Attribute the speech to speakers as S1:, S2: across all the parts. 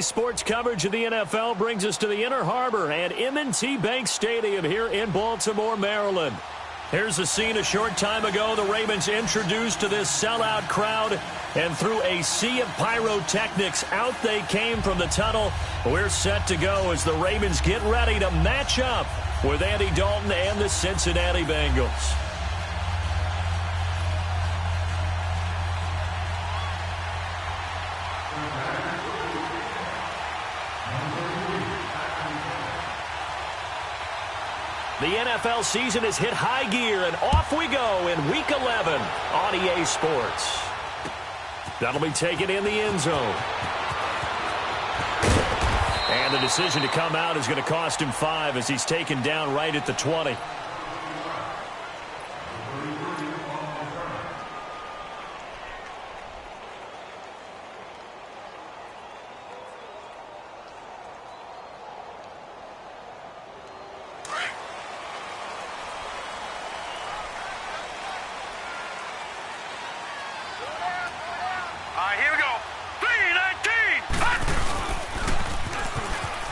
S1: Sports coverage of the NFL brings us to the Inner Harbor at M&T Bank Stadium here in Baltimore, Maryland. Here's the scene a short time ago. The Ravens introduced to this sellout crowd, and through a sea of pyrotechnics, out they came from the tunnel. We're set to go as the Ravens get ready to match up with Andy Dalton and the Cincinnati Bengals. The NFL season has hit high gear, and off we go in Week 11 on EA Sports. That'll be taken in the end zone. And the decision to come out is going to cost him 5 as he's taken down right at the 20.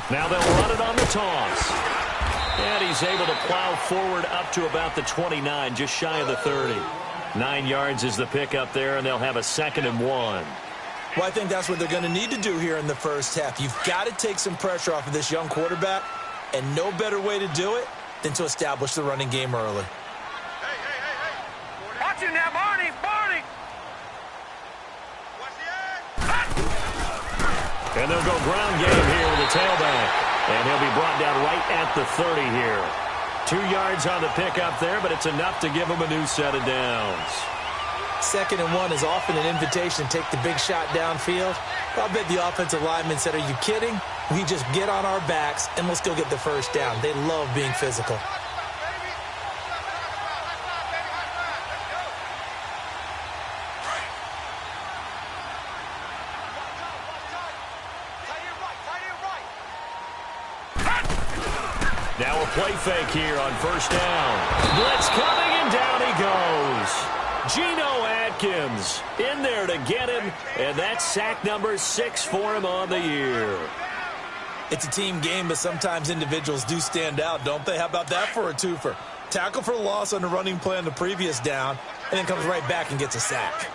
S1: Now they'll run it on the toss. And he's able to plow forward up to about the 29, just shy of the 30. 9 yards is the pickup there, and they'll have a 2nd and 1.
S2: Well, I think that's what they're going to need to do here in the first half. You've got to take some pressure off of this young quarterback, and no better way to do it than to establish the running game early.
S3: Hey. Watch it now, Barney.
S1: And they'll go ground game here with the tailback. And he'll be brought down right at the 30 here. 2 yards on the pickup there, but it's enough to give him a new set of downs.
S2: 2nd and 1 is often an invitation to take the big shot downfield. I'll bet the offensive lineman said, "Are you kidding? We just get on our backs and let's go get the first down." They love being physical.
S1: Now a play fake here on first down. Blitz coming, and down he goes. Geno Atkins in there to get him, and that's sack number 6 for him on the year.
S2: It's a team game, but sometimes individuals do stand out, don't they? How about that for a twofer? Tackle for loss on the running play on the previous down, and then comes right back and gets a sack.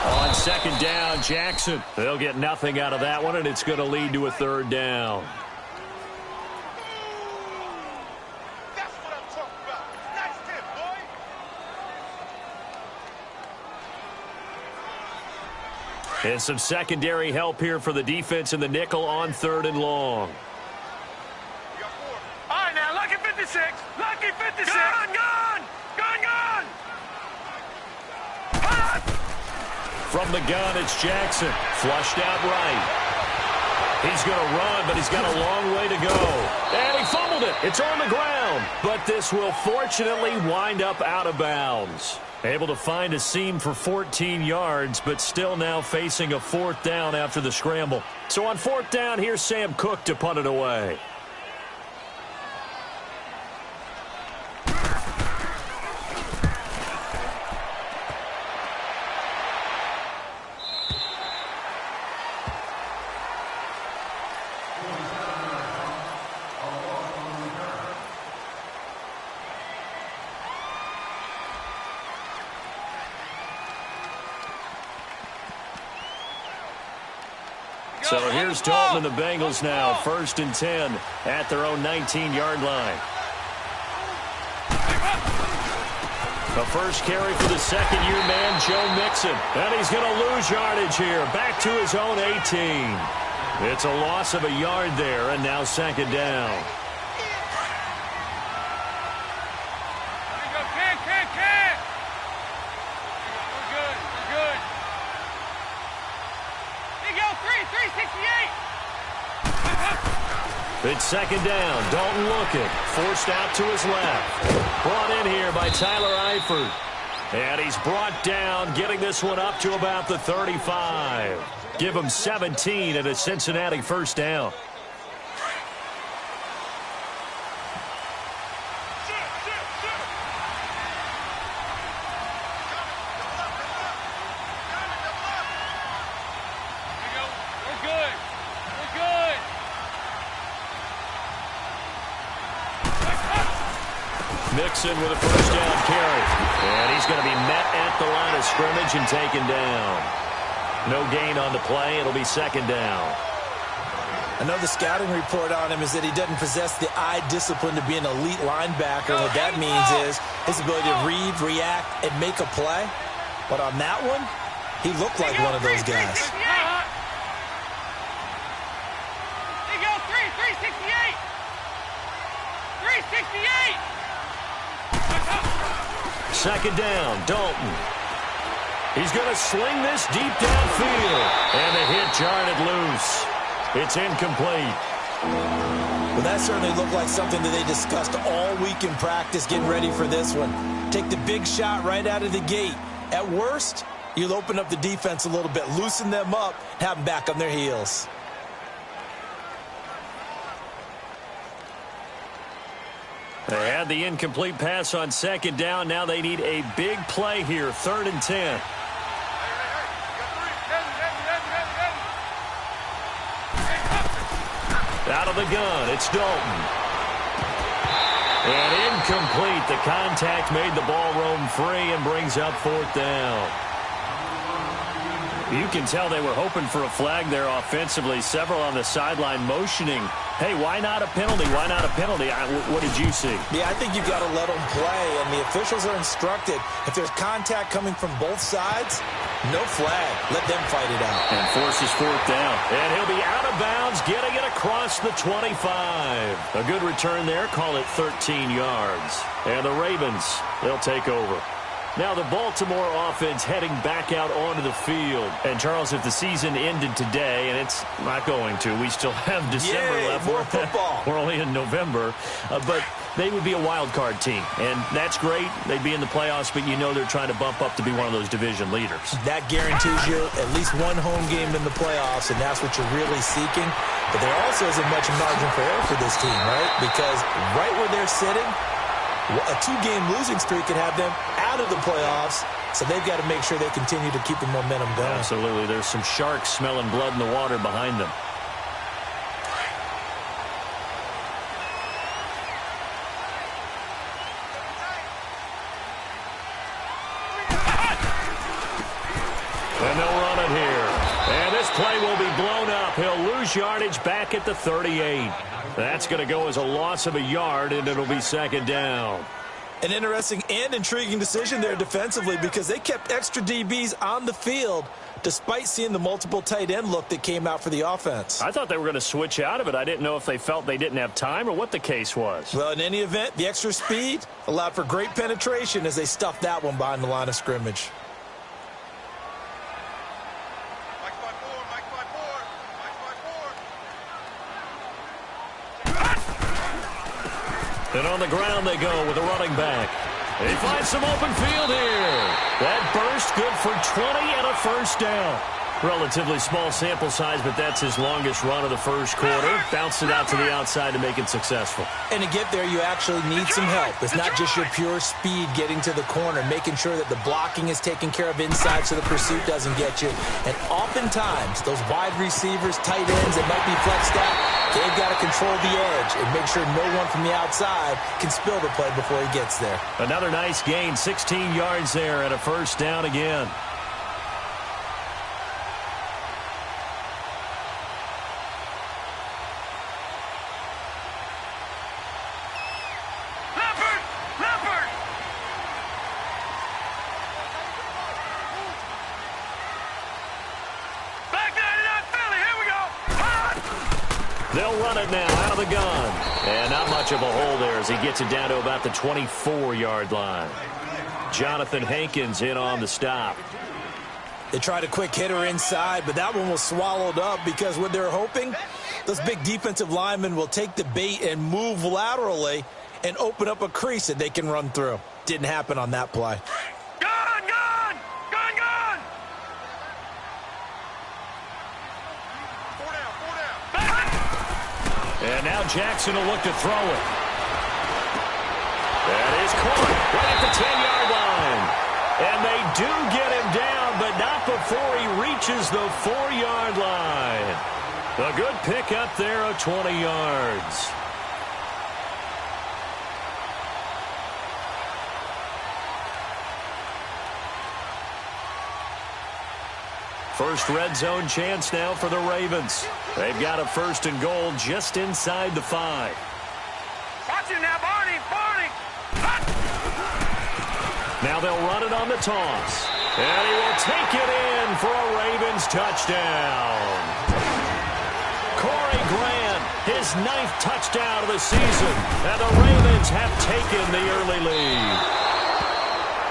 S1: On 2nd down, Jackson. They'll get nothing out of that one, and it's going to lead to a 3rd down.
S3: That's what I'm talking about. Nice tip, boy.
S1: And some secondary help here for the defense in the nickel on 3rd and long.
S3: All right, now, lucky 56. Lucky 56. Gone!
S1: From the gun, it's Jackson. Flushed out right. He's going to run, but he's got a long way to go. And he fumbled it. It's on the ground. But this will fortunately wind up out of bounds. Able to find a seam for 14 yards, but still now facing a 4th down after the scramble. So on 4th down, here's Sam Cook to punt it away. So here's Dalton and the Bengals now, 1st and 10 at their own 19-yard line. The first carry for the second-year man, Joe Mixon. And he's going to lose yardage here, back to his own 18. It's a loss of a yard there, and now 2nd down. It's 2nd down. Dalton looking. Forced out to his left. Brought in here by Tyler Eifert. And he's brought down, getting this one up to about the 35. Give him 17 and a Cincinnati 1st down. Mixon with a first down carry. And he's going to be met at the line of scrimmage and taken down. No gain on the play. It'll be second down.
S2: I know the scouting report on him is that he doesn't possess the eye discipline to be an elite linebacker. What that means is his ability to read, react, and make a play. But on that one, he looked like one of those guys.
S3: 368! 368!
S1: Second down, Dalton. He's going to sling this deep downfield. And the hit jarred it loose. It's incomplete.
S2: Well, that certainly looked like something that they discussed all week in practice getting ready for this one. Take the big shot right out of the gate. At worst, you'll open up the defense a little bit, loosen them up, have them back on their heels.
S1: They had the incomplete pass on second down. Now they need a big play here, 3rd and 10. Out of the gun, it's Dalton. And incomplete. The contact made the ball roam free and brings up 4th down. You can tell they were hoping for a flag there offensively. Several on the sideline motioning. Hey, why not a penalty? Why not a penalty? What did you see?
S2: Yeah, I think you've got to let them play, and the officials are instructed. If there's contact coming from both sides, no flag. Let them fight it out.
S1: And forces 4th down. And he'll be out of bounds, getting it across the 25. A good return there. Call it 13 yards. And the Ravens, they'll take over. Now the Baltimore offense heading back out onto the field. And, Charles, if the season ended today, and it's not going to, we still have December left.
S2: More football.
S1: We're only in November. But they would be a wild card team. And that's great. They'd be in the playoffs, but you know they're trying to bump up to be one of those division leaders.
S2: That guarantees you at least one home game in the playoffs, and that's what you're really seeking. But there also isn't much margin for error for this team, right? Because right where they're sitting, a 2-game losing streak could have them out of the playoffs, so they've got to make sure they continue to keep the momentum going.
S1: Absolutely. There's some sharks smelling blood in the water behind them. And they'll run it here. And this play will be blown up. He'll lose yardage back at the 38. That's going to go as a loss of a yard, and it'll be second down.
S2: An interesting and intriguing decision there defensively because they kept extra DBs on the field despite seeing the multiple tight end look that came out for the offense.
S1: I thought they were going to switch out of it. I didn't know if they felt they didn't have time or what the case was.
S2: Well, in any event, the extra speed allowed for great penetration as they stuffed that one behind the line of scrimmage.
S1: And on the ground they go with a running back. They find some open field here. That burst good for 20 and a first down. Relatively small sample size, but that's his longest run of the first quarter. Bounced it out to the outside to make it successful.
S2: And to get there, you actually need some help. It's not just your pure speed getting to the corner, making sure that the blocking is taken care of inside so the pursuit doesn't get you. And oftentimes, those wide receivers, tight ends that might be flexed out, they've got to control the edge and make sure no one from the outside can spill the play before he gets there.
S1: Another nice gain, 16 yards there and a first down again. They'll run it now out of the gun. And not much of a hole there as he gets it down to about the 24-yard line. Jonathan Hankins in on the stop.
S2: They tried a quick hitter inside, but that one was swallowed up because what they're hoping, those big defensive linemen will take the bait and move laterally and open up a crease that they can run through. Didn't happen on that play.
S1: And now Jackson will look to throw it. That is caught right at the 10-yard line. And they do get him down, but not before he reaches the 4-yard line. A good pickup there of 20 yards. First red zone chance now for the Ravens. They've got a 1st and goal just inside the 5.
S3: Watch it now, Barney. Barney.
S1: Now they'll run it on the toss. And he will take it in for a Ravens touchdown. Corey Grant, his 9th touchdown of the season. And the Ravens have taken the early lead.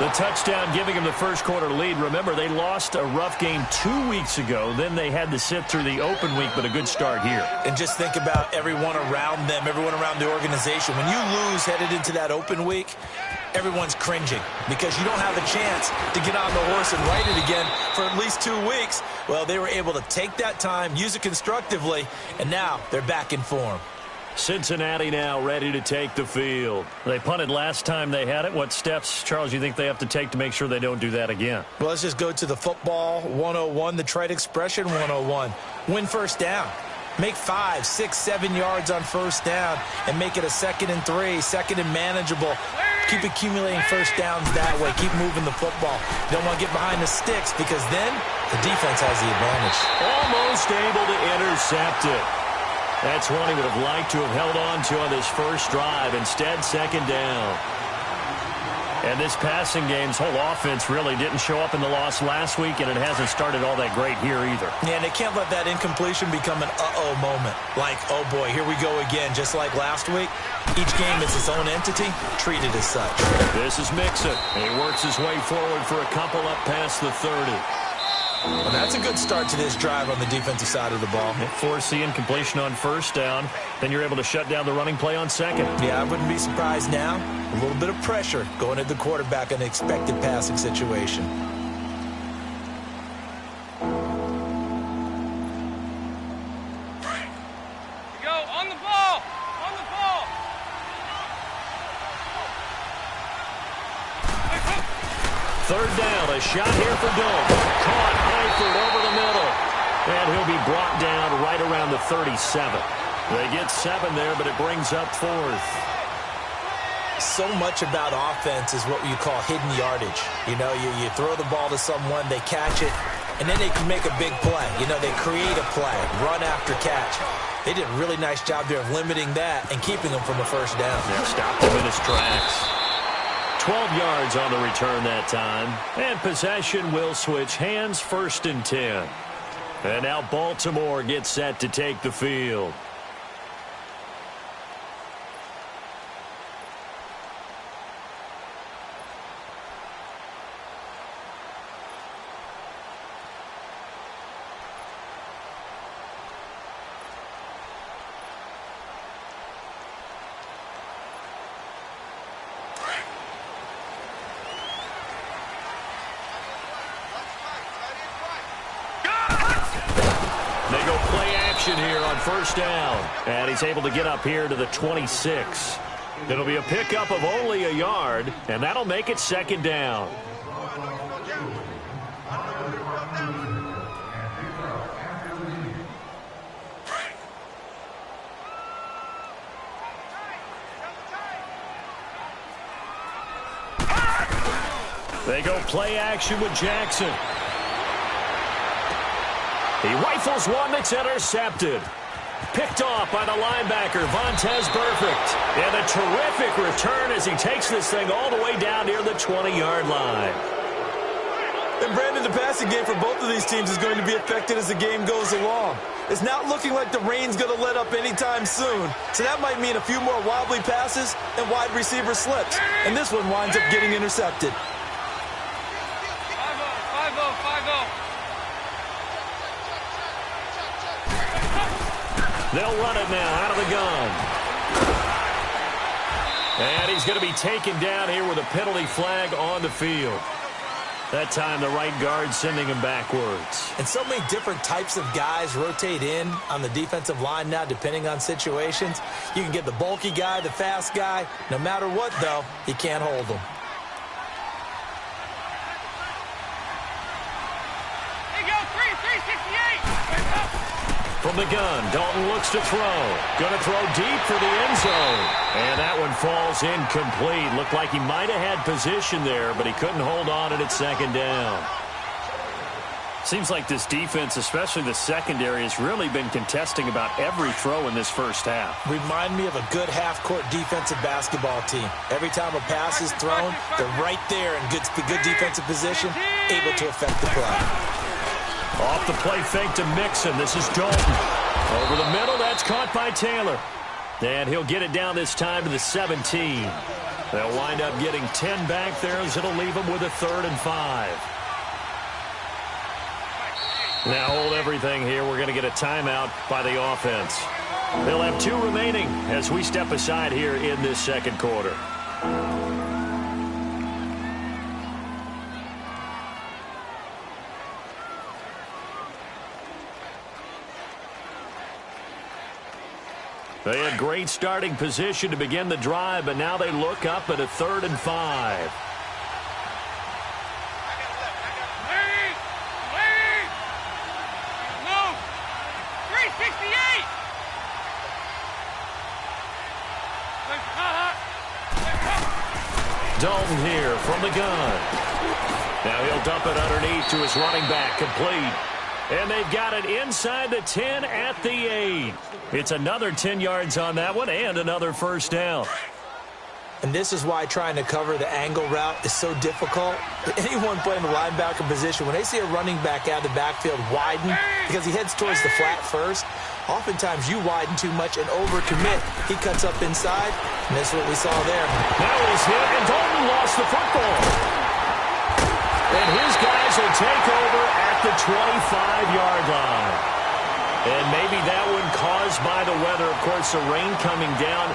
S1: The touchdown giving them the first quarter lead. Remember, they lost a rough game 2 weeks ago. Then they had to sit through the open week, but a good start here.
S2: And just think about everyone around them, everyone around the organization. When you lose headed into that open week, everyone's cringing because you don't have a chance to get on the horse and ride it again for at least 2 weeks. Well, they were able to take that time, use it constructively, and now they're back in form.
S1: Cincinnati now ready to take the field. They punted last time they had it. What steps, Charles, you think they have to take to make sure they don't do that again?
S2: Well, let's just go to the football 101, the trite expression 101. Win first down. Make 5, 6, 7 yards on first down and make it a 2nd and 3, 2nd and manageable. Keep accumulating first downs that way. Keep moving the football. You don't want to get behind the sticks because then the defense has the advantage.
S1: Almost able to intercept it. That's one he would have liked to have held on to on this first drive. Instead, 2nd down. And this passing game's whole offense really didn't show up in the loss last week, and it hasn't started all that great here either.
S2: Yeah, and they can't let that incompletion become an uh-oh moment. Like, oh boy, here we go again, just like last week. Each game is its own entity, treated as such.
S1: This is Mixon. He works his way forward for a couple up past the 30.
S2: Well, that's a good start to this drive on the defensive side of the ball.
S1: Force the incompletion on first down. Then you're able to shut down the running play on 2nd.
S2: Yeah, I wouldn't be surprised now. A little bit of pressure going at the quarterback in an expected passing situation.
S3: Go on the ball. On the ball.
S1: 3rd down, a shot here for Doak. Caught Eifert over the middle. And he'll be brought down right around the 37. They get 7 there, but it brings up 4th.
S2: So much about offense is what you call hidden yardage. You know, you throw the ball to someone, they catch it, and then they can make a big play. You know, they create a play, run after catch. They did a really nice job there of limiting that and keeping them from a first down.
S1: Yeah, stopped him in his tracks. 12 yards on the return that time. And possession will switch hands, 1st and 10. And now Baltimore gets set to take the field. Here on first down, and he's able to get up here to the 26. It'll be a pickup of only a yard, and that'll make it 2nd down. They go play action with Jackson. He rifles one that's intercepted. Picked off by the linebacker, Vontaze Burfict. And a terrific return as he takes this thing all the way down near the 20-yard line.
S2: And Brandon, the passing game for both of these teams is going to be affected as the game goes along. It's not looking like the rain's going to let up anytime soon. So that might mean a few more wobbly passes and wide receiver slips. And this one winds up getting intercepted.
S3: 5-0.
S1: They'll run it now out of the gun. And he's going to be taken down here with a penalty flag on the field. That time the right guard sending him backwards.
S2: And so many different types of guys rotate in on the defensive line now depending on situations. You can get the bulky guy, the fast guy. No matter what, though, you can't hold them.
S3: There you go, 368.
S1: From the gun, Dalton looks to throw. Going to throw deep for the end zone. And that one falls incomplete. Looked like he might have had position there, but he couldn't hold on it at 2nd down. Seems like this defense, especially the secondary, has really been contesting about every throw in this first half.
S2: Remind me of a good half-court defensive basketball team. Every time a pass is thrown, they're right there in good defensive position, able to affect the play.
S1: Off the play fake to Mixon. This is Dalton. Over the middle, that's caught by Taylor. And he'll get it down this time to the 17. They'll wind up getting 10 back there as it'll leave them with a 3rd and 5. Now hold everything here. We're going to get a timeout by the offense. They'll have 2 remaining as we step aside here in this second quarter. They had great starting position to begin the drive, but now they look up at a 3rd and 5. Dalton here from the gun. Now he'll dump it underneath to his running back, complete. And they've got it inside the 10 at the 8. It's another 10 yards on that one and another first down.
S2: And this is why trying to cover the angle route is so difficult. Anyone playing the linebacker position, when they see a running back out of the backfield widen because he heads towards the flat first, oftentimes you widen too much and overcommit. He cuts up inside, and that's what we saw there.
S1: Now he's hit, and Dalton lost the football. And his guys will take over at the 25-yard line. And maybe that one caused by the weather. Of course, the rain coming down.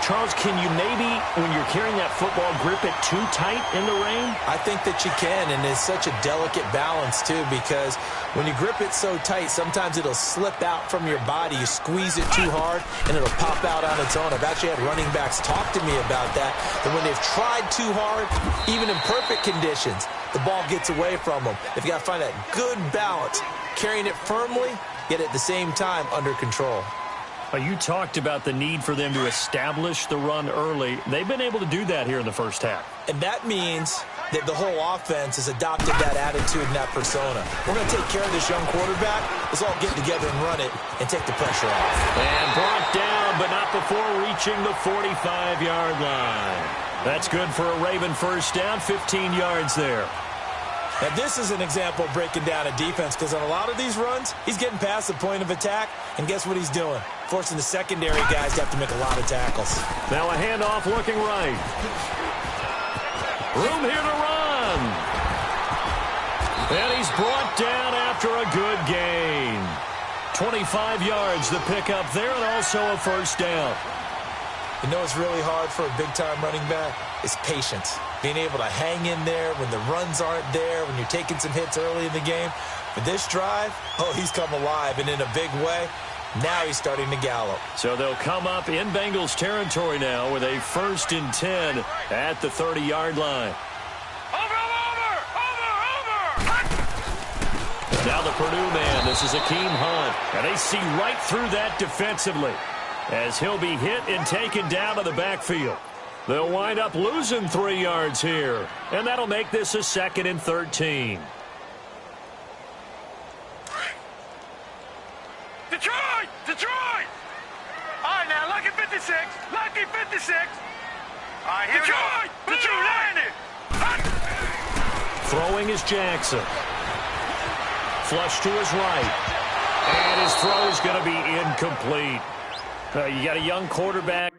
S1: Charles, can you maybe, when you're carrying that football, grip it too tight in the rain?
S2: I think that you can, and it's such a delicate balance, too, because when you grip it so tight, sometimes it'll slip out from your body. You squeeze it too hard, and it'll pop out on its own. I've actually had running backs talk to me about that, and when they've tried too hard, even in perfect conditions, the ball gets away from them. They've got to find that good balance, carrying it firmly, yet at the same time under control.
S1: You talked about the need for them to establish the run early. They've been able to do that here in the first half.
S2: And that means that the whole offense has adopted that attitude and that persona. We're going to take care of this young quarterback. Let's all get together and run it and take the pressure off.
S1: And brought down, but not before reaching the 45-yard line. That's good for a Raven first down, 15 yards there.
S2: Now, this is an example of breaking down a defense because on a lot of these runs, he's getting past the point of attack, and guess what he's doing? Forcing the secondary guys to have to make a lot of tackles.
S1: Now a handoff looking right. Room here to run. And he's brought down after a good gain. 25 yards the pickup there, and also a first down.
S2: You know what's really hard for a big-time running back? It's patience. Being able to hang in there when the runs aren't there, when you're taking some hits early in the game. But this drive, oh, he's come alive, and in a big way. Now he's starting to gallop.
S1: So they'll come up in Bengals territory now with a 1st and 10 at the 30-yard line. Now the Purdue man, this is Akeem Hunt. And they see right through that defensively as he'll be hit and taken down to the backfield. They'll wind up losing 3 yards here. And that'll make this a 2nd and 13.
S3: Detroit! Detroit! All right, now, lucky 56. Lucky 56. All right, here Detroit! We go. Detroit! Landed!
S1: Throwing is Jackson. Flush to his right. And his throw is going to be incomplete. You got a young quarterback.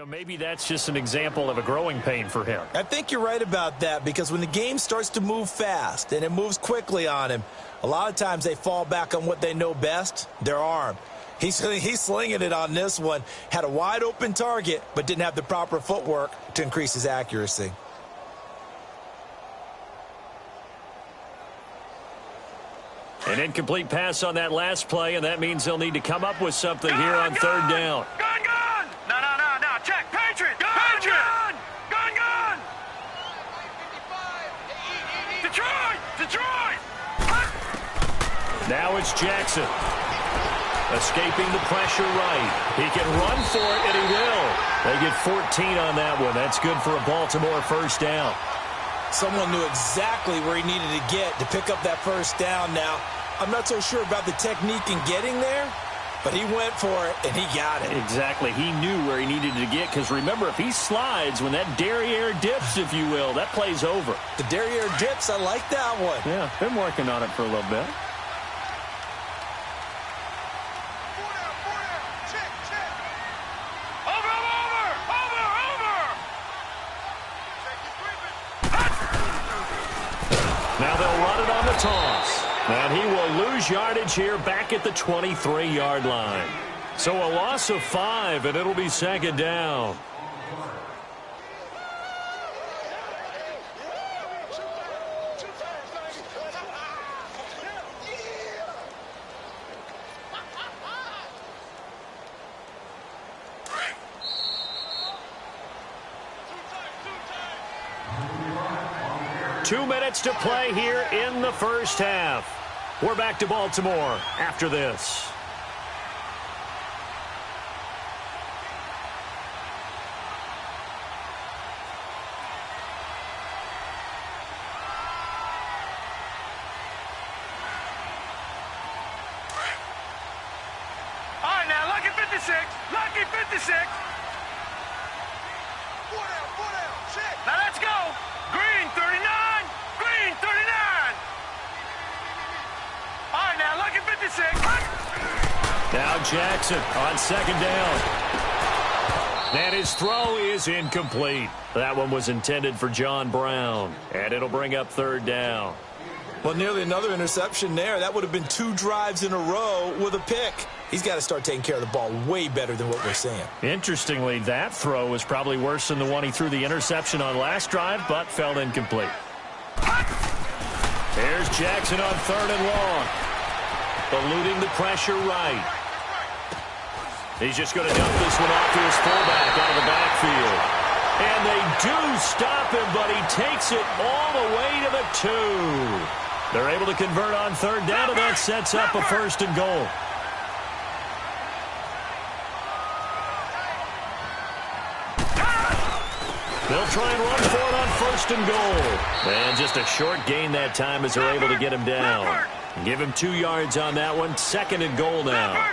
S1: maybe that's just an example of a growing pain for him.
S2: I think you're right about that, because when the game starts to move fast and it moves quickly on him, a lot of times they fall back on what they know best, their arm. He's slinging it on this one. Had a wide open target, but didn't have the proper footwork to increase his accuracy.
S1: An incomplete pass on that last play, and that means they'll need to come up with something here on third down.
S3: Gun! No. Check. Patriot! Patriot! Gun! Detroit!
S1: Now it's Jackson. Escaping the pressure right. He can run for it, and he will. They get 14 on that one. That's good for a Baltimore first down.
S2: Someone knew exactly where he needed to get to pick up that first down now. I'm not so sure about the technique in getting there, but he went for it, and he got it.
S1: Exactly. He knew where he needed to get, because remember, if he slides, when that derriere dips, if you will, that play's over.
S2: The derriere dips, I like that one.
S1: Yeah, been working on it for a little bit. Now they'll run it on the toss. And he will lose yardage here back at the 23-yard line. So a loss of 5, and it'll be second down. Two minutes to play here in the first half. We're back to Baltimore after this.
S3: All right, now, lucky 56. Lucky 56. Now let's go. Green 39. Green 39. All right, now, lucky 56.
S1: Now Jackson on second down. And his throw is incomplete. That one was intended for John Brown. And it'll bring up third down.
S2: Well, nearly another interception there. That would have been 2 drives in a row with a pick. He's got to start taking care of the ball way better than what we're seeing.
S1: Interestingly, that throw was probably worse than the one he threw the interception on last drive, but fell incomplete. Here's Jackson on third and long. Eluding the pressure right. He's just going to dump this one off to his fullback out of the backfield. And they do stop him, but he takes it all the way to the 2. They're able to convert on third down, and that sets up a first and goal. They'll try and run for it on first and goal. And just a short gain that time as they're able to get him down. Give him 2 yards on that one. Second and goal now.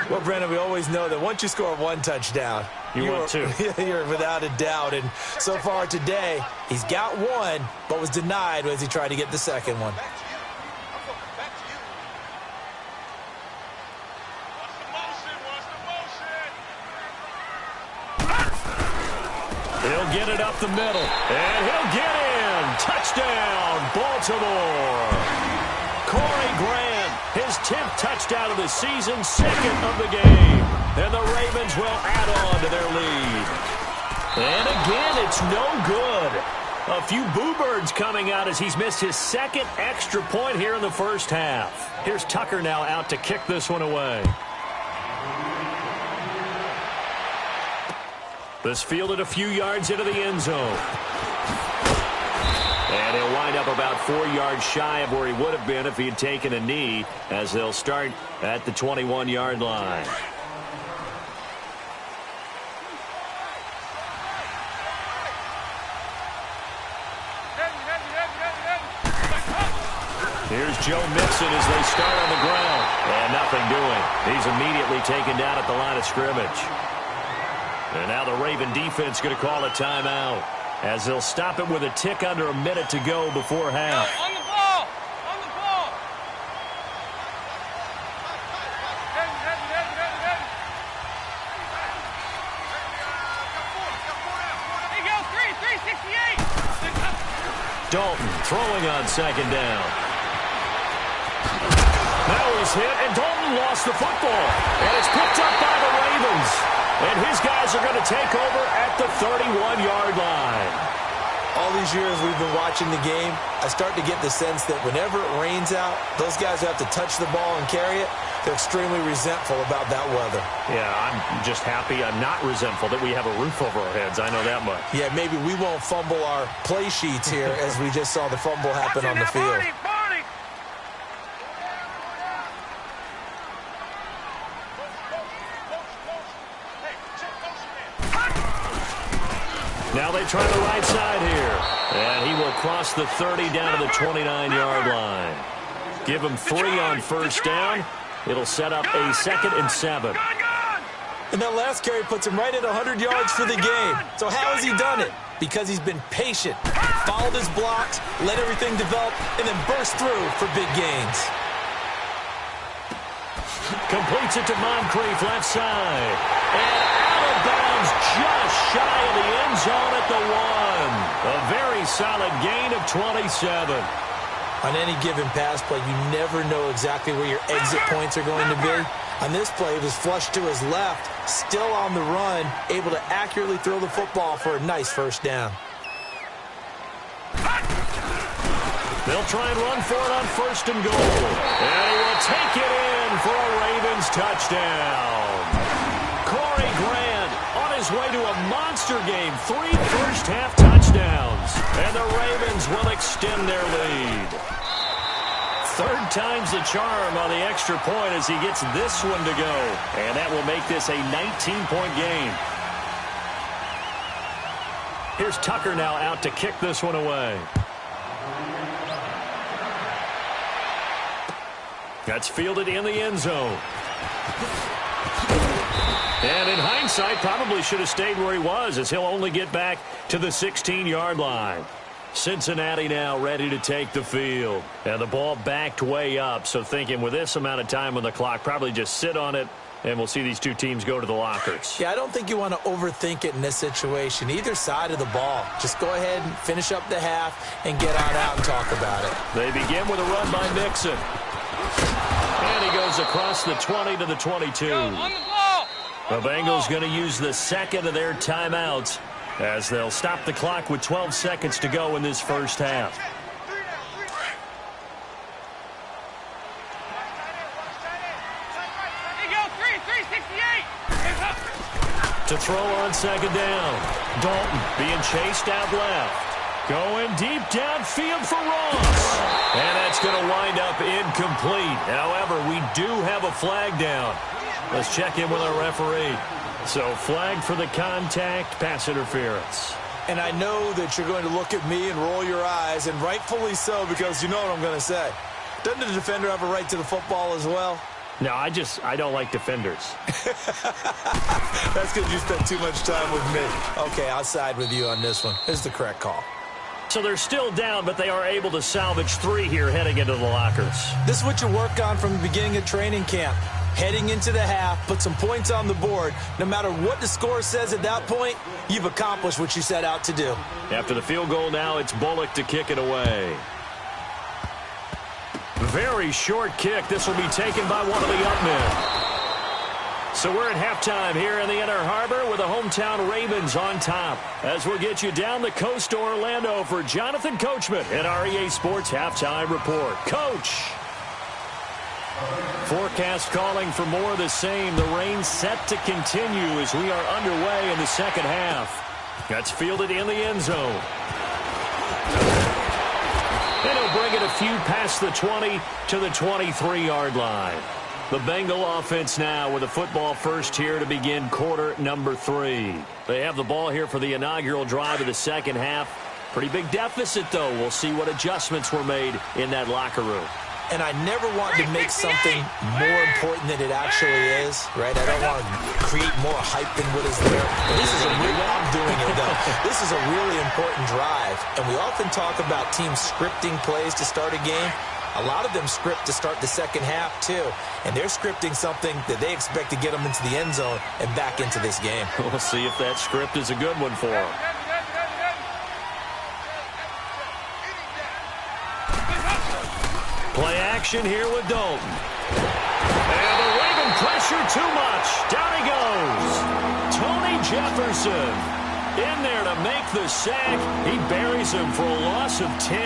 S2: Well, Brandon, we always know that once you score 1 touchdown,
S1: want 2.
S2: You're without a doubt. And so far today, he's got 1, but was denied as he tried to get the second one.
S1: He'll get it up the middle, and he'll get in. Touchdown, Baltimore. Corey Grant, his 10th touchdown of the season, second of the game. And the Ravens will add on to their lead. And again, it's no good. A few boo birds coming out as he's missed his second extra point here in the first half. Here's Tucker now out to kick this one away. This fielded a few yards into the end zone. And he'll wind up about 4 yards shy of where he would have been if he had taken a knee, as they'll start at the 21-yard line. Here's Joe Mixon as they start on the ground. And nothing doing. He's immediately taken down at the line of scrimmage. And now the Raven defense going to call a timeout, as they'll stop it with a tick under a minute to go before half.
S3: On the ball! On the ball! Heavy.
S1: Dalton throwing on second down. Now he's hit, and Dalton lost the football. And it's picked up by the Ravens. And his guys are going to take over at the 31-yard line.
S2: All these years we've been watching the game, I start to get the sense that whenever it rains out, those guys who have to touch the ball and carry it, they're extremely resentful about that weather.
S1: Yeah, I'm just happy I'm not resentful that we have a roof over our heads. I know that much.
S2: Yeah, maybe we won't fumble our play sheets here as we just saw the fumble happen on the field.
S1: Now they try the right side here. And he will cross the 30 down to the 29-yard line. Give him 3 on first down. It'll set up a 2nd and 7.
S2: And that last carry puts him right at 100 yards for the game. So how has he done it? Because he's been patient, followed his blocks, let everything develop, and then burst through for big gains.
S1: Completes it to Moncrief left side. And out of bounds just shy of the end zone at the 1. A very solid gain of 27.
S2: On any given pass play, you never know exactly where your exit points are going to be. On this play, it was flushed to his left, still on the run, able to accurately throw the football for a nice first down.
S1: They'll try and run for it on 1st and goal. And he will take it in for a Ravens touchdown. Corey Grant on his way to a monster game. 3 first-half touchdowns. And the Ravens will extend their lead. 3rd time's the charm on the extra point as he gets this one to go. And that will make this a 19-point game. Here's Tucker now out to kick this one away. That's fielded in the end zone. And in hindsight, probably should have stayed where he was, as he'll only get back to the 16-yard line. Cincinnati now ready to take the field. And the ball backed way up, so thinking with this amount of time on the clock, probably just sit on it, and we'll see these two teams go to the lockers.
S2: Yeah, I don't think you want to overthink it in this situation. Either side of the ball. Just go ahead and finish up the half and get on out and talk about it.
S1: They begin with a run by Mixon. And he goes across the 20 to the 22. The Bengals going to use the 2nd of their timeouts as they'll stop the clock with 12 seconds to go in this first half. To throw on 2nd down. Dalton being chased out left. Going deep downfield for Ross. And that's going to wind up incomplete. However, we do have a flag down. Let's check in with our referee. So, flag for the contact, pass interference.
S2: And I know that you're going to look at me and roll your eyes, and rightfully so, because you know what I'm going to say. Doesn't the defender have a right to the football as well?
S1: No, I don't like defenders.
S2: That's because you spent too much time with me. Okay, I'll side with you on this one. This is the correct call.
S1: So they're still down, but they are able to salvage 3 here heading into the lockers.
S2: This is what you work on from the beginning of training camp. Heading into the half, put some points on the board. No matter what the score says at that point, you've accomplished what you set out to do.
S1: After the field goal now, it's Bullock to kick it away. Very short kick. This will be taken by one of the up men. So we're at halftime here in the Inner Harbor with the hometown Ravens on top. As we'll get you down the coast to Orlando for Jonathan Coachman at our EA Sports Halftime Report. Coach! Forecast calling for more of the same. The rain set to continue as we are underway in the second half. That's fielded in the end zone. And he'll bring it a few past the 20 to the 23-yard line. The Bengal offense now with a football first here to begin quarter number 3. They have the ball here for the inaugural drive of the second half. Pretty big deficit, though. We'll see what adjustments were made in that locker room.
S2: And I never want to make something more important than it actually is, right? I don't want to create more hype than what is there. But this is I'm doing it, though. This is a really important drive. And we often talk about teams scripting plays to start a game. A lot of them script to start the second half, too. And they're scripting something that they expect to get them into the end zone and back into this game.
S1: We'll see if that script is a good one for them. action here with Dalton. And the Raven pressure too much. Down he goes. Tony Jefferson in there to make the sack. He buries him for a loss of 10.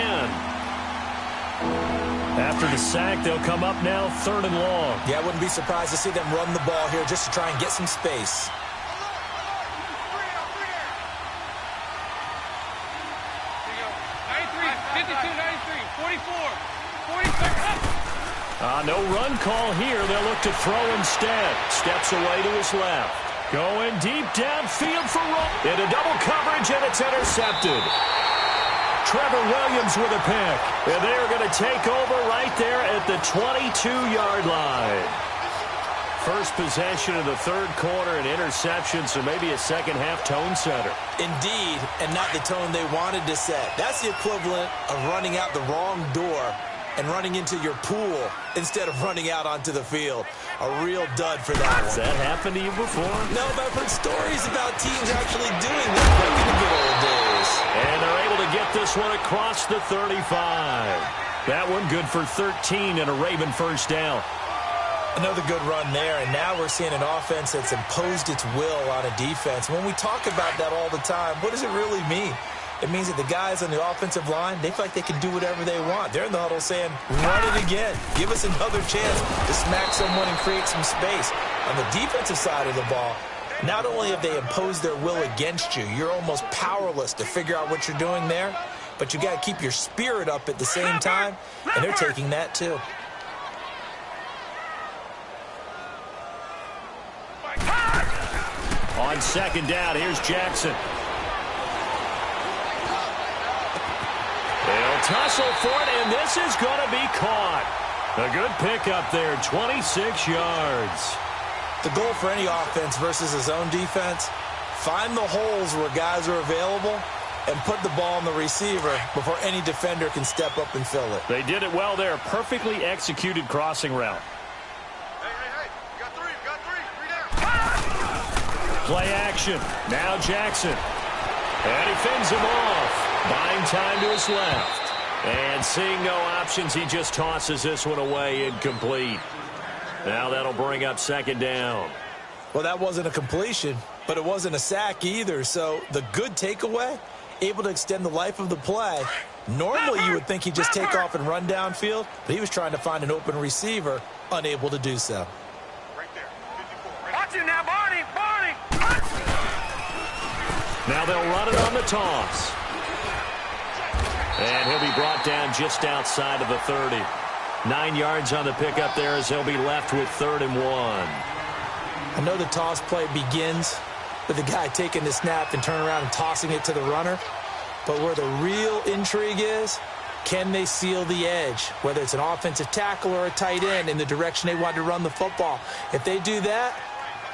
S1: After the sack, they'll come up now 3rd and long.
S2: Yeah, I wouldn't be surprised to see them run the ball here just to try and get some space.
S1: No run call here. They'll look to throw instead. Steps away to his left. Going deep downfield for Roll. Into double coverage, and it's intercepted. Trevor Williams with a pick. And they are going to take over right there at the 22-yard line. First possession of the 3rd quarter, an interception, so maybe a second-half tone setter.
S2: Indeed, and not the tone they wanted to set. That's the equivalent of running out the wrong door and running into your pool instead of running out onto the field. A real dud for that one.
S1: Has that happened to you before?
S2: No, but I've heard stories about teams actually doing that back in the good old days.
S1: And they're able to get this one across the 35. That one good for 13 and a Raven first down.
S2: Another good run there, and now we're seeing an offense that's imposed its will on a defense. When we talk about that all the time, what does it really mean? It means that the guys on the offensive line, they feel like they can do whatever they want. They're in the huddle saying, run it again. Give us another chance to smack someone and create some space. On the defensive side of the ball, not only have they imposed their will against you, you're almost powerless to figure out what you're doing there, but you got to keep your spirit up at the same time, and they're taking that too.
S1: On 2nd down, here's Jackson. They'll tussle for it, and this is going to be caught. A good pickup there, 26 yards.
S2: The goal for any offense versus a zone defense, find the holes where guys are available and put the ball on the receiver before any defender can step up and fill it.
S1: They did it well there. Perfectly executed crossing route.
S3: Hey, you got three down.
S1: Play action. Now Jackson. And he fends him off. Buying time to his left. And seeing no options, he just tosses this one away, incomplete. Now that'll bring up 2nd down.
S2: Well, that wasn't a completion, but it wasn't a sack either. So the good takeaway, able to extend the life of the play. Normally you would think he'd just take off and run downfield, but he was trying to find an open receiver, unable to do so.
S3: Right there, 54. Watch him now, Barney!
S1: Now they'll run it on the toss. And he'll be brought down just outside of the 30. 9 yards on the pickup there as he'll be left with 3rd and 1.
S2: I know the toss play begins with the guy taking the snap and turning around and tossing it to the runner. But where the real intrigue is, can they seal the edge? Whether it's an offensive tackle or a tight end in the direction they want to run the football. If they do that,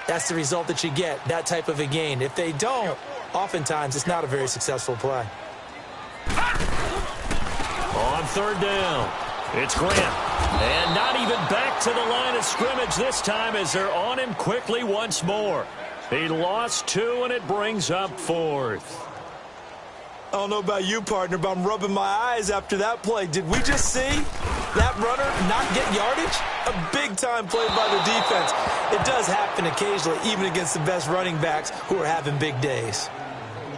S2: that's the result that you get, that type of a gain. If they don't, oftentimes it's not a very successful play.
S1: On 3rd down, it's Grant. And not even back to the line of scrimmage this time as they're on him quickly once more. He lost 2, and it brings up 4th.
S2: I don't know about you, partner, but I'm rubbing my eyes after that play. Did we just see that runner not get yardage? A big-time play by the defense. It does happen occasionally, even against the best running backs who are having big days.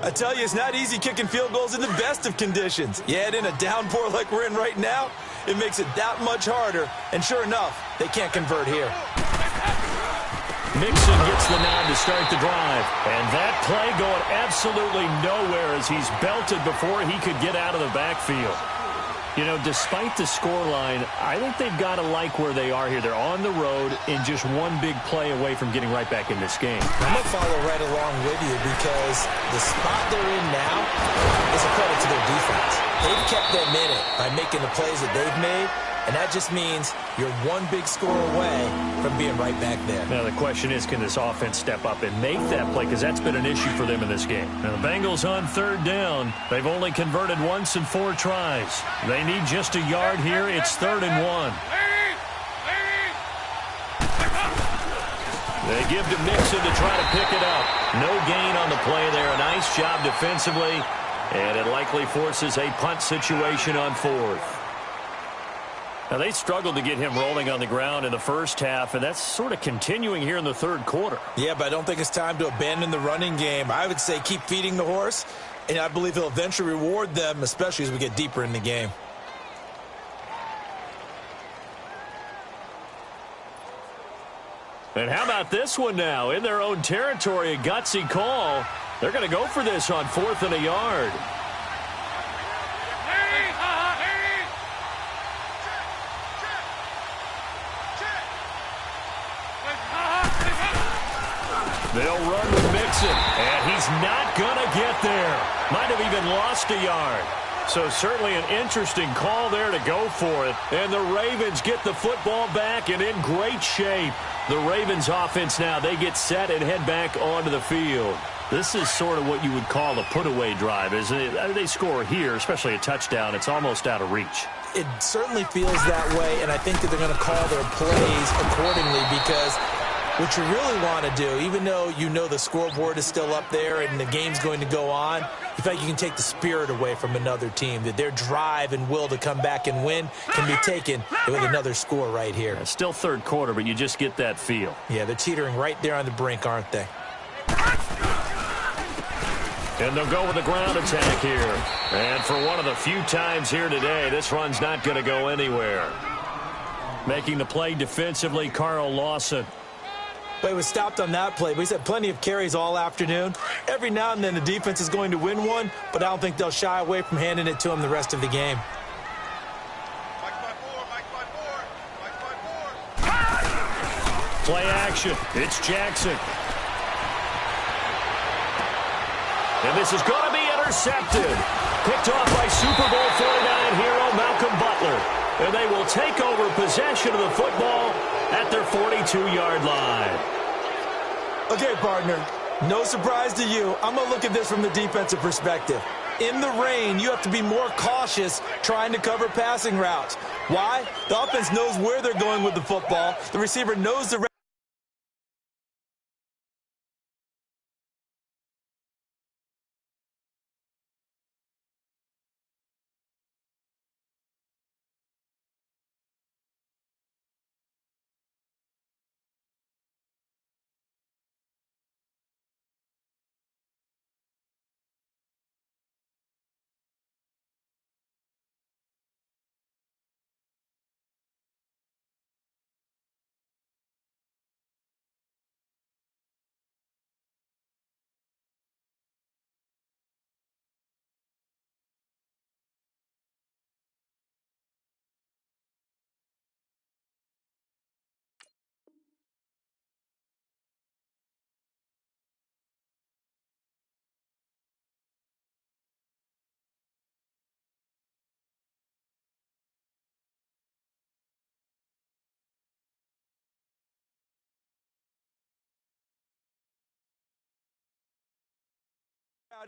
S2: I tell you, it's not easy kicking field goals in the best of conditions. Yet in a downpour like we're in right now, it makes it that much harder. And sure enough, they can't convert here.
S1: Mixon gets the nod to start the drive. And that play going absolutely nowhere as he's belted before he could get out of the backfield. You know, despite the scoreline, I think they've got to like where they are here. They're on the road and just one big play away from getting right back in this game.
S2: I'm going to follow right along with you because the spot they're in now is a credit to their defense. They've kept them in it by making the plays that they've made, and that just means you're one big score away from being right back there.
S1: Now the question is, can this offense step up and make that play? Because that's been an issue for them in this game. Now the Bengals on 3rd down. They've only converted once in 4 tries. They need just a yard here. It's 3rd and 1. They give to Mixon to try to pick it up. No gain on the play there. A nice job defensively. And it likely forces a punt situation on 4th. Now, they struggled to get him rolling on the ground in the first half, and that's sort of continuing here in the third quarter.
S2: Yeah, but I don't think it's time to abandon the running game. I would say keep feeding the horse, and I believe he'll eventually reward them, especially as we get deeper in the game.
S1: And how about this one now? In their own territory, a gutsy call. They're going to go for this on 4th and a yard. They'll run with Mixon, and he's not going to get there. Might have even lost a yard. So certainly an interesting call there to go for it. And the Ravens get the football back and in great shape. The Ravens offense now, they get set and head back onto the field. This is sort of what you would call a put-away drive, isn't it? They score here, especially a touchdown. It's almost out of reach.
S2: It certainly feels that way, and I think that they're going to call their plays accordingly because what you really want to do, even though you know the scoreboard is still up there and the game's going to go on, you feel like you can take the spirit away from another team, that their drive and will to come back and win can be taken with another score right here.
S1: It's still third quarter, but you just get that feel.
S2: Yeah, they're teetering right there on the brink, aren't they?
S1: And they'll go with the ground attack here. And for one of the few times here today, this run's not going to go anywhere. Making the play defensively, Carl Lawson.
S2: But he was stopped on that play. But he's had plenty of carries all afternoon. Every now and then the defense is going to win one, but I don't think they'll shy away from handing it to him the rest of the game.
S1: Play action. It's Jackson. And this is going to be intercepted. Picked off by Super Bowl 49 hero Malcolm Butler. And they will take over possession of the football at their 42-yard line.
S2: Okay, partner, no surprise to you. I'm going to look at this from the defensive perspective. In the rain, you have to be more cautious trying to cover passing routes. Why? The offense knows where they're going with the football. The receiver knows the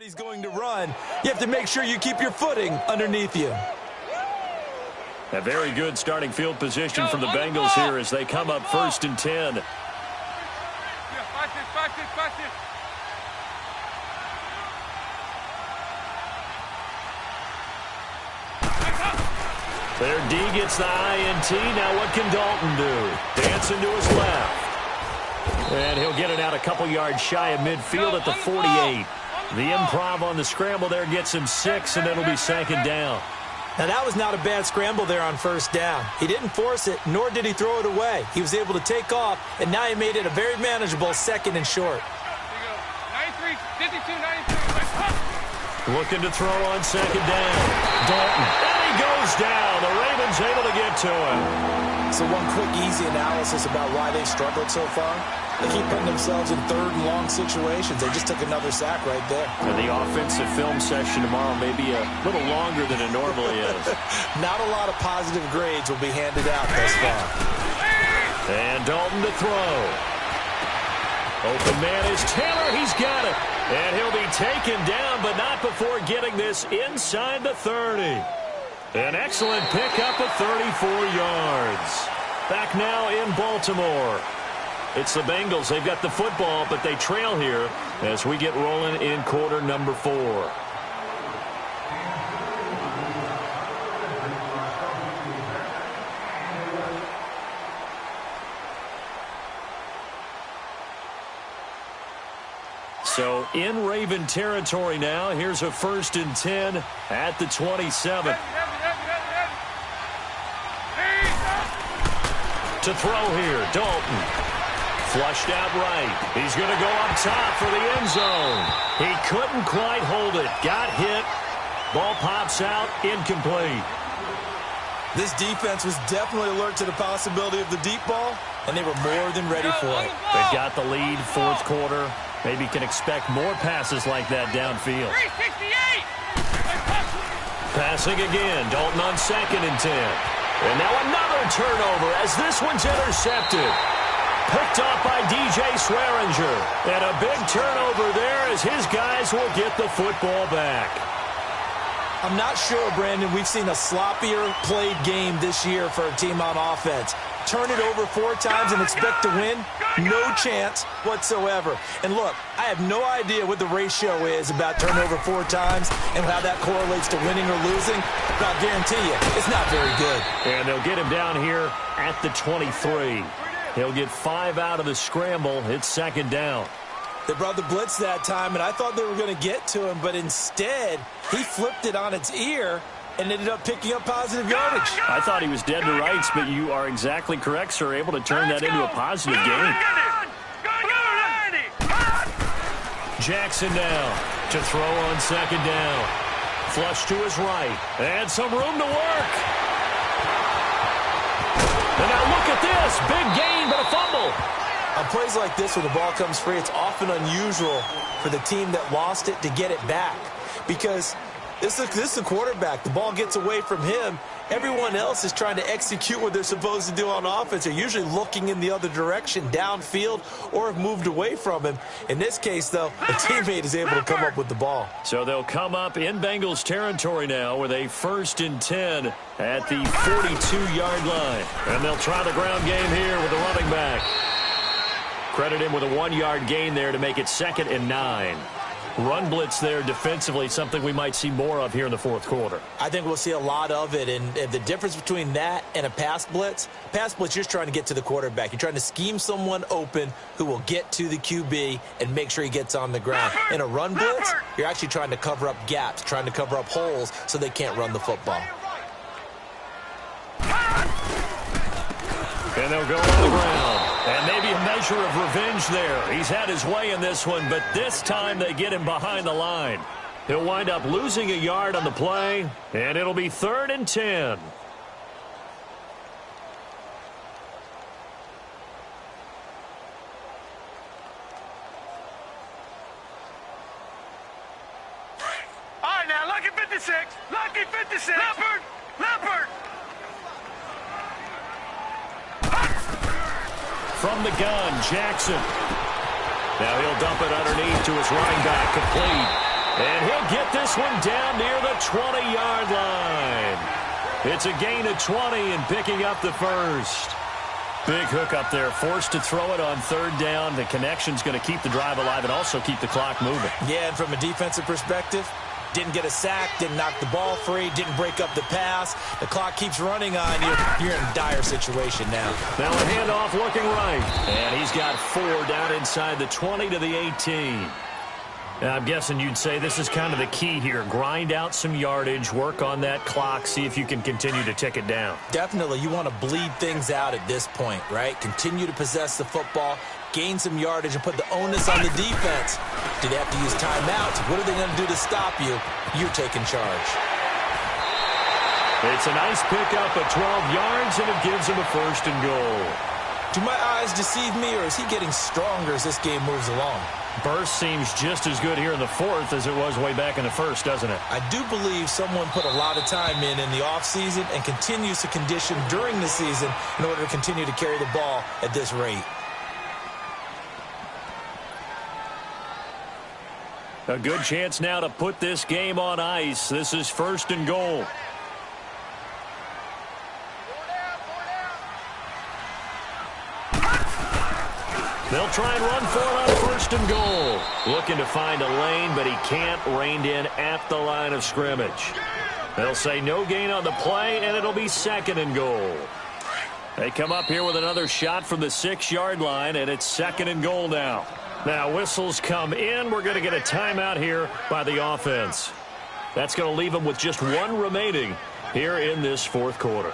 S2: he's going to run. You have to make sure you keep your footing underneath you.
S1: A very good starting field position for the Bengals here as they come up 1st and 10. Their D gets the INT. Now what can Dalton do? Dancing to his left. And he'll get it out a couple yards shy of midfield at the 48. The improv on the scramble there gets him 6, and it'll be 2nd down.
S2: Now, that was not a bad scramble there on 1st down. He didn't force it, nor did he throw it away. He was able to take off, and now he made it a very manageable 2nd and short.
S3: 93, 52, 93.
S1: Looking to throw on 2nd down. Dalton. And he goes down. The Ravens able to get to him.
S2: So one quick, easy analysis about why they struggled so far. They keep putting themselves in 3rd and long situations. They just took another sack right there.
S1: And the offensive film session tomorrow may be a little longer than it normally is.
S2: Not a lot of positive grades will be handed out thus far.
S1: And Dalton to throw. Open man is Taylor. He's got it. And he'll be taken down, but not before getting this inside the 30. An excellent pickup of 34 yards. Back now in Baltimore. It's the Bengals. They've got the football, but they trail here as we get rolling in quarter number 4. So in Raven territory now. Here's a 1st and 10 at the 27. To throw here, Dalton. Flushed out right. He's going to go up top for the end zone. He couldn't quite hold it. Got hit. Ball pops out, incomplete.
S2: This defense was definitely alert to the possibility of the deep ball, and they were more than ready for it.
S1: They've got the lead, 4th quarter. Maybe can expect more passes like that downfield.
S3: 368!
S1: Passing again, Dalton on 2nd and 10. And now another turnover as this one's intercepted. Picked off by DJ Swearinger. And a big turnover there as his guys will get the football back.
S2: I'm not sure, Brandon, we've seen a sloppier played game this year for a team on offense. Turn it over 4 times and expect to win? No chance whatsoever. And look, I have no idea what the ratio is about turnover 4 times and how that correlates to winning or losing, but I'll guarantee you, it's not very good.
S1: And they'll get him down here at the 23. He'll get 5 out of the scramble. It's 2nd down.
S2: They brought the blitz that time, and I thought they were going to get to him, but instead, he flipped it on its ear and ended up picking up positive yardage.
S1: I thought he was dead to rights, but you are exactly correct, sir. Able to turn that into a positive gain. Jackson now to throw on 2nd down. Flush to his right. And some room to work. And now look at this. Big gain, but a fumble.
S2: On plays like this where the ball comes free, it's often unusual for the team that lost it to get it back. Because this is the quarterback. The ball gets away from him. Everyone else is trying to execute what they're supposed to do on offense. They're usually looking in the other direction, downfield, or have moved away from him. In this case, though, a teammate is able to come up with the ball.
S1: So they'll come up in Bengals territory now with a 1st and 10 at the 42-yard line. And they'll try the ground game here with the running back. Credit him with a 1-yard gain there to make it 2nd and 9. Run blitz there defensively, something we might see more of here in the 4th quarter.
S2: I think we'll see a lot of it, and the difference between that and a pass blitz, you're just trying to get to the quarterback. You're trying to scheme someone open who will get to the QB and make sure he gets on the ground. In a run blitz, you're actually trying to cover up gaps, trying to cover up holes so they can't run the football.
S1: And they'll go on the ground. And maybe a measure of revenge there. He's had his way in this one, but this time they get him behind the line. He'll wind up losing a yard on the play, and it'll be 3rd and 10.
S3: All right, now, lucky 56. Lucky 56. Leopard. Leopard.
S1: From the gun, Jackson. Now he'll dump it underneath to his running back, complete. And he'll get this one down near the 20-yard line. It's a gain of 20 and picking up the 1st. Big hook up there, forced to throw it on 3rd down. The connection's going to keep the drive alive and also keep the clock moving.
S2: Yeah, and from a defensive perspective, didn't get a sack, didn't knock the ball free, didn't break up the pass. The clock keeps running on you. You're in a dire situation now.
S1: Now a handoff looking right. And he's got 4 down inside the 20 to the 18. Now I'm guessing you'd say this is kind of the key here. Grind out some yardage, work on that clock, see if you can continue to tick it down.
S2: Definitely. You want to bleed things out at this point, right? Continue to possess the football, gain some yardage, and put the onus on the defense. Do they have to use timeouts? What are they going to do to stop you? You're taking charge.
S1: It's a nice pickup of 12 yards, and it gives him a 1st and goal.
S2: Do my eyes deceive me, or is he getting stronger as this game moves along?
S1: Burst seems just as good here in the 4th as it was way back in the 1st, doesn't it?
S2: I do believe someone put a lot of time in the offseason and continues to condition during the season in order to continue to carry the ball at this rate.
S1: A good chance now to put this game on ice. This is 1st and goal. They'll try and run for it on 1st and goal. Looking to find a lane, but he can't. Reined in at the line of scrimmage. They'll say no gain on the play, and it'll be 2nd and goal. They come up here with another shot from the 6-yard line, and it's 2nd and goal now. Now whistles come in. We're going to get a timeout here by the offense. That's going to leave them with just one remaining here in this fourth quarter.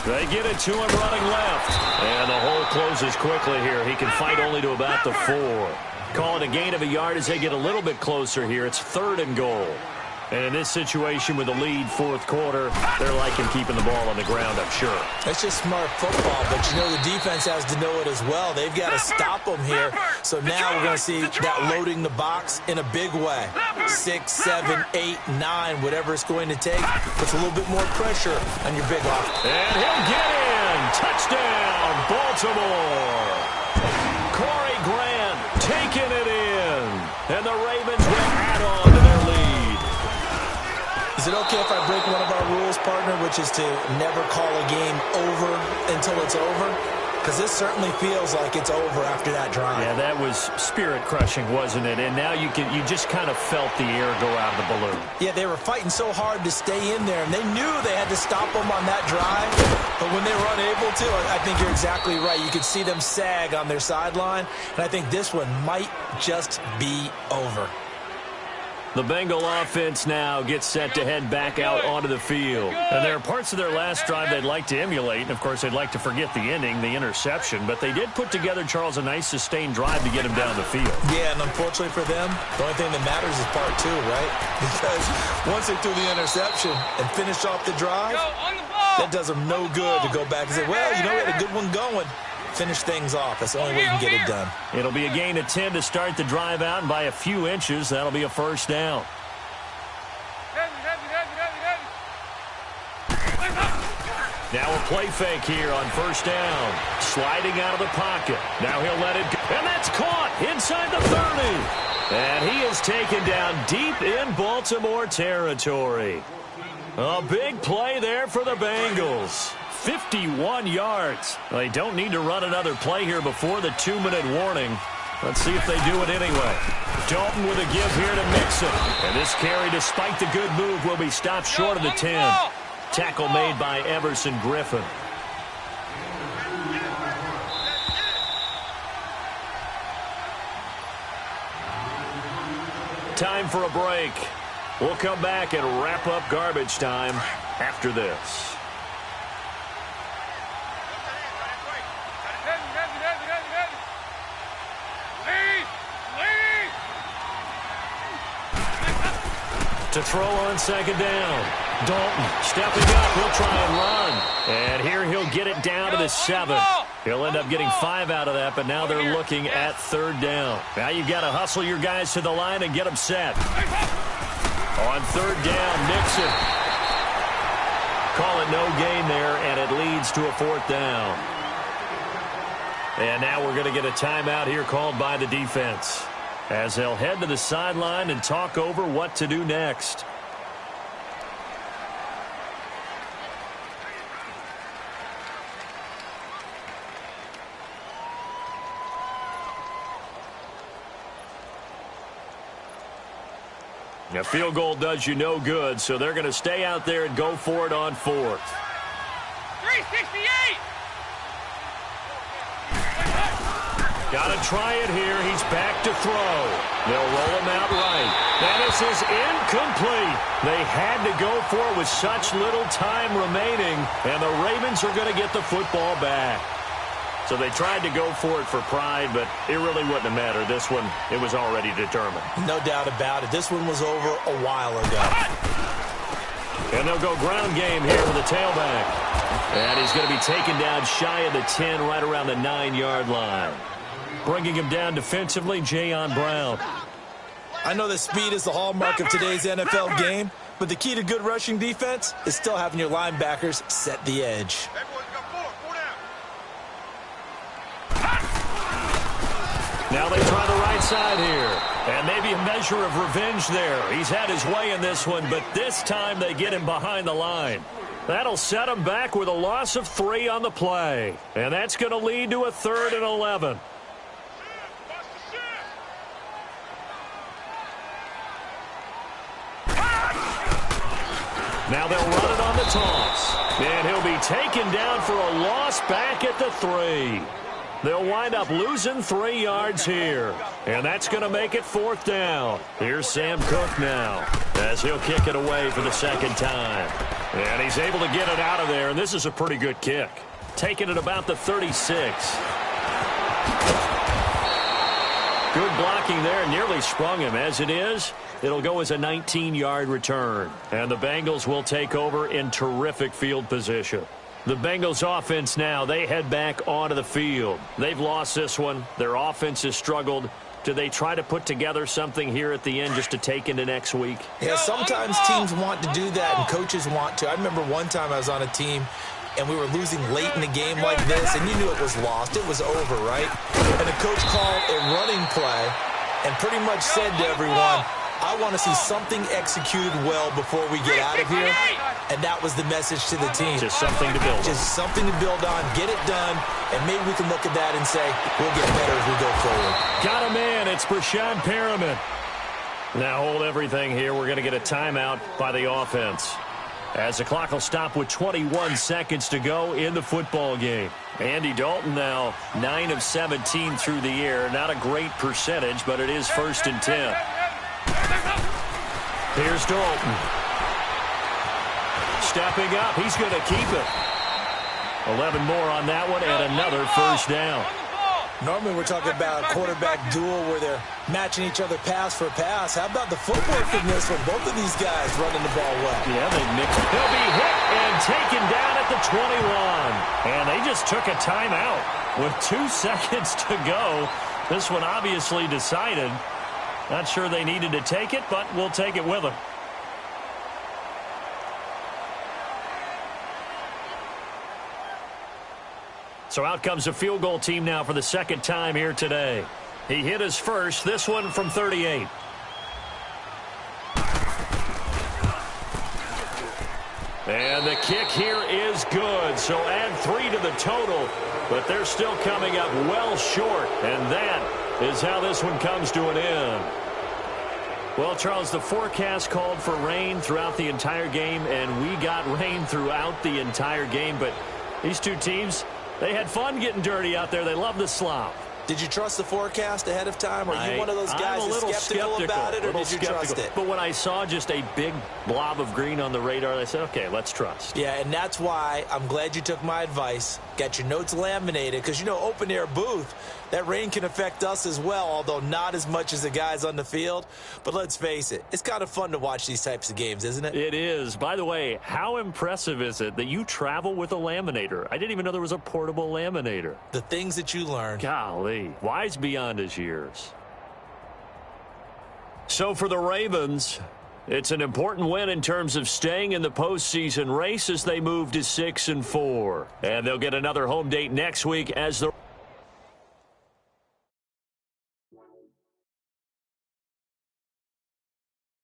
S1: They get it to him running left. And the hole closes quickly here. He can fight only to about the 4. Call it a gain of a yard as they get a little bit closer here. It's 3rd and goal. And in this situation with the lead fourth quarter, they're liking keeping the ball on the ground, I'm sure.
S2: That's just smart football, but you know the defense has to know it as well. They've got to stop them here. So now we're going to see that loading the box in a big way. 6, 7, 8, 9, whatever it's going to take. Puts a little bit more pressure on your big offense.
S1: And he'll get in. Touchdown, Baltimore. Corey Grant taking it in. And the Ravens will add on to their lead.
S2: Is it okay if I break one of our rules, partner, which is to never call a game over until it's over? Because this certainly feels like it's over after that drive.
S1: Yeah, that was spirit-crushing, wasn't it? And now you just kind of felt the air go out of the balloon.
S2: Yeah, they were fighting so hard to stay in there, and they knew they had to stop them on that drive. But when they were unable to, I think you're exactly right. You could see them sag on their sideline, and I think this one might just be over.
S1: The Bengal offense now gets set to head back out onto the field. And there are parts of their last drive they'd like to emulate. And, of course, they'd like to forget the ending, the interception. But they did put together, Charles, a nice sustained drive to get him down the field.
S2: Yeah, and unfortunately for them, the only thing that matters is part 2, right? Because once they threw the interception and finished off the drive, that does them no good to go back and say, well, you know, we had a good one going. Finish things off. That's the only way you can get it done.
S1: It'll be a gain of 10 to start the drive out, and by a few inches, that'll be a first down. Now a play fake here on first down. Sliding out of the pocket. Now he'll let it go. And that's caught inside the 30. And he is taken down deep in Baltimore territory. A big play there for the Bengals. 51 yards. They don't need to run another play here before the 2-minute warning. Let's see if they do it anyway. Dalton with a give here to Mixon. And this carry, despite the good move, will be stopped short of the 10. Tackle made by Everson Griffin. Time for a break. We'll come back and wrap up garbage time after this. To throw on second down. Dalton stepping up. He'll try and run. And here he'll get it down to the 7. He'll end up getting 5 out of that, but now they're looking at third down. Now you've got to hustle your guys to the line and get them set. On third down, Nixon. Call it no gain there, and it leads to a fourth down. And now we're going to get a timeout here called by the defense, as they'll head to the sideline and talk over what to do next. A field goal does you no good, so they're going to stay out there and go for it on fourth.
S3: 368!
S1: Got to try it here. He's back to throw. They'll roll him out right. And this is incomplete. They had to go for it with such little time remaining, and the Ravens are going to get the football back. So they tried to go for it for pride, but it really wouldn't have mattered. This one, it was already determined.
S2: No doubt about it. This one was over a while ago.
S1: And they'll go ground game here with the tailback. And he's going to be taken down shy of the 10, right around the 9-yard line. Bringing him down defensively, Jayon Brown.
S2: I know that speed is the hallmark of today's NFL game, but the key to good rushing defense is still having your linebackers set the edge.
S1: Now they try the right side here. And maybe a measure of revenge there. He's had his way in this one, but this time they get him behind the line. That'll set him back with a loss of 3 on the play. And that's going to lead to a 3rd and 11. Now they'll run it on the toss. And he'll be taken down for a loss back at the 3. They'll wind up losing 3 yards here. And that's going to make it 4th down. Here's Sam Cook now as he'll kick it away for the 2nd time. And he's able to get it out of there, and this is a pretty good kick. Taking it about the 36. Good blocking there, nearly sprung him. As it is, it'll go as a 19-yard return. And the Bengals will take over in terrific field position. The Bengals offense now, they head back onto the field. They've lost this one. Their offense has struggled. Do they try to put together something here at the end just to take into next week?
S2: Yeah, sometimes teams want to do that and coaches want to. I remember one time I was on a team and we were losing late in the game like this, and you knew it was lost. It was over, right? And the coach called a running play and pretty much said to everyone, I want to see something executed well before we get out of here. And that was the message to the team.
S1: Just something to build on.
S2: Just something to build on, get it done, and maybe we can look at that and say, we'll get better as we go forward.
S1: Got a man. It's Brashad Perriman. Now hold everything here. We're going to get a timeout by the offense, as the clock will stop with 21 seconds to go in the football game. Andy Dalton now 9 of 17 through the air. Not a great percentage, but it is 1st and 10. Here's Dalton. Stepping up. He's going to keep it. 11 more on that one, and another 1st down.
S2: Normally we're talking about a quarterback duel where they're matching each other pass for pass. How about the footwork in this one? Both of these guys running the ball well.
S1: Yeah, they mixed it. They'll be hit and taken down at the 21. And they just took a timeout with 2 seconds to go. This one obviously decided. Not sure they needed to take it, but we'll take it with them. So out comes a field goal team now for the 2nd time here today. He hit his first, this one from 38. And the kick here is good, so add 3 to the total, but they're still coming up well short, and that is how this one comes to an end. Well, Charles, the forecast called for rain throughout the entire game, and we got rain throughout the entire game, but these two teams, they had fun getting dirty out there. They love the slop.
S2: Did you trust the forecast ahead of time? Or are you one of those guys that's skeptical about it, or did you trust it?
S1: But when I saw just a big blob of green on the radar, I said, okay, let's trust.
S2: Yeah, and that's why I'm glad you took my advice. Got your notes laminated, because, you know, open-air booth, that rain can affect us as well, although not as much as the guys on the field. But let's face it, it's kind of fun to watch these types of games, isn't it?
S1: It is. By the way, how impressive is it that you travel with a laminator? I didn't even know there was a portable laminator.
S2: The things that you learn.
S1: Golly, wise beyond his years. So for the Ravens, it's an important win in terms of staying in the postseason race as they move to 6-4. And they'll get another home date next week as the